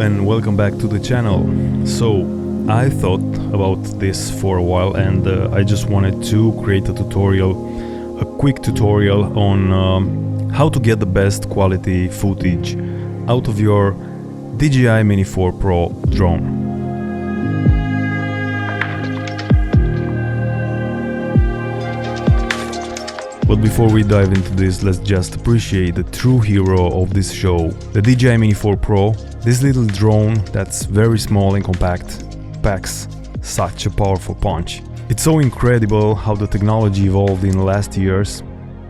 and welcome back to the channel. So I thought about this for a while and I just wanted to create a quick tutorial on how to get the best quality footage out of your DJI Mini 4 Pro drone. But before we dive into this, let's just appreciate the true hero of this show, the DJI Mini 4 Pro. This little drone that's very small and compact packs such a powerful punch. It's so incredible how the technology evolved in the last years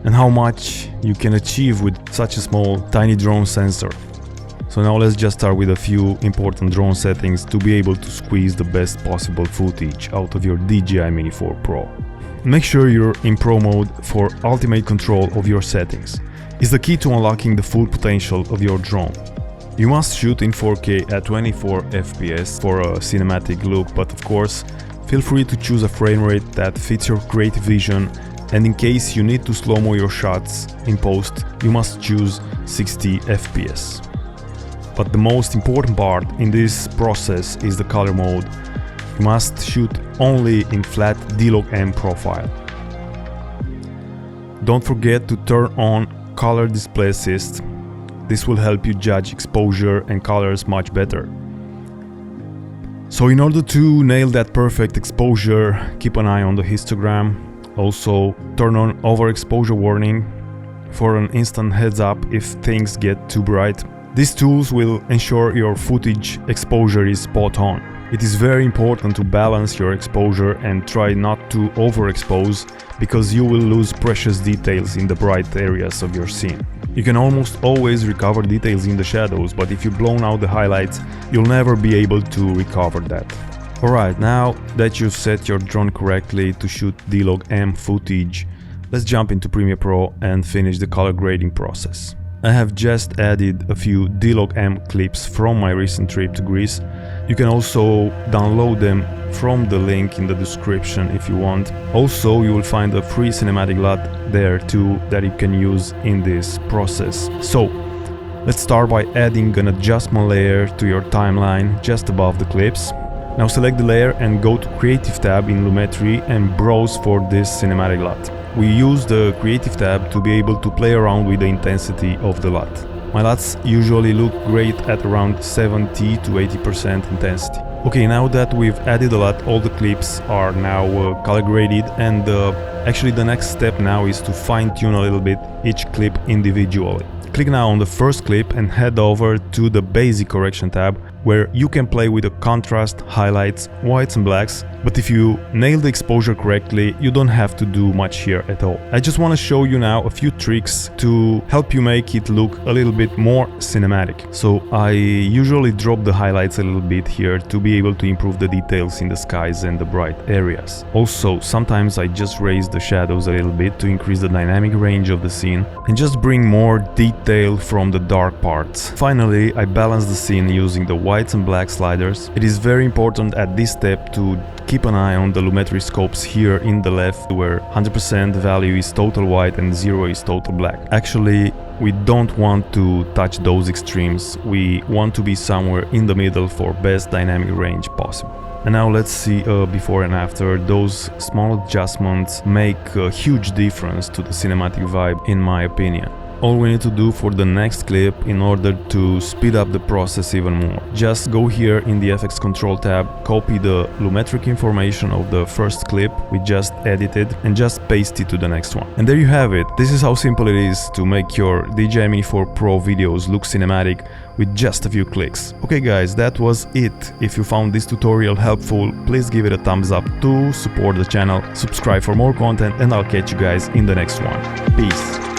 and how much you can achieve with such a small, tiny drone sensor. So now let's just start with a few important drone settings to be able to squeeze the best possible footage out of your DJI Mini 4 Pro. Make sure you're in Pro mode for ultimate control of your settings. It's the key to unlocking the full potential of your drone. You must shoot in 4K at 24 FPS for a cinematic look, but of course, feel free to choose a frame rate that fits your creative vision, and in case you need to slow-mo your shots in post, you must choose 60 FPS. But the most important part in this process is the color mode. You must shoot only in flat D-Log-M profile. Don't forget to turn on color display assist. This will help you judge exposure and colors much better. So in order to nail that perfect exposure, keep an eye on the histogram. Also turn on overexposure warning for an instant heads up if things get too bright. These tools will ensure your footage exposure is spot on. It is very important to balance your exposure and try not to overexpose, because you will lose precious details in the bright areas of your scene. You can almost always recover details in the shadows, but if you blown out the highlights, you'll never be able to recover that. Alright, now that you've set your drone correctly to shoot D-Log-M footage, let's jump into Premiere Pro and finish the color grading process. I have just added a few D-Log-M clips from my recent trip to Greece. You can also download them from the link in the description if you want. Also, you will find a free cinematic LUT there too that you can use in this process. So, let's start by adding an adjustment layer to your timeline just above the clips. Now select the layer and go to Creative tab in Lumetri and browse for this cinematic LUT. We use the Creative tab to be able to play around with the intensity of the LUT. My LUTs usually look great at around 70 to 80% intensity. Okay, now that we've added a LUT, all the clips are now color graded, and actually the next step now is to fine-tune a little bit each clip individually. Click now on the first clip and head over to the Basic Correction tab, where you can play with the contrast, highlights, whites and blacks, but if you nail the exposure correctly, you don't have to do much here at all. I just want to show you now a few tricks to help you make it look a little bit more cinematic. So I usually drop the highlights a little bit here to be able to improve the details in the skies and the bright areas. Also, sometimes I just raise the shadows a little bit to increase the dynamic range of the scene and just bring more detail from the dark parts. Finally, I balance the scene using the whites and black sliders. It is very important at this step to keep an eye on the Lumetri scopes here in the left, where 100% value is total white and 0 is total black. Actually, we don't want to touch those extremes. We want to be somewhere in the middle for best dynamic range possible. And now let's see before and after. Those small adjustments make a huge difference to the cinematic vibe, in my opinion. All we need to do for the next clip in order to speed up the process even more, just go here in the FX Control tab, copy the Lumetric information of the first clip we just edited and just paste it to the next one. And there you have it. This is how simple it is to make your DJI Mini 4 Pro videos look cinematic with just a few clicks. Okay guys, that was it. If you found this tutorial helpful, please give it a thumbs up to support the channel, subscribe for more content, and I'll catch you guys in the next one. Peace!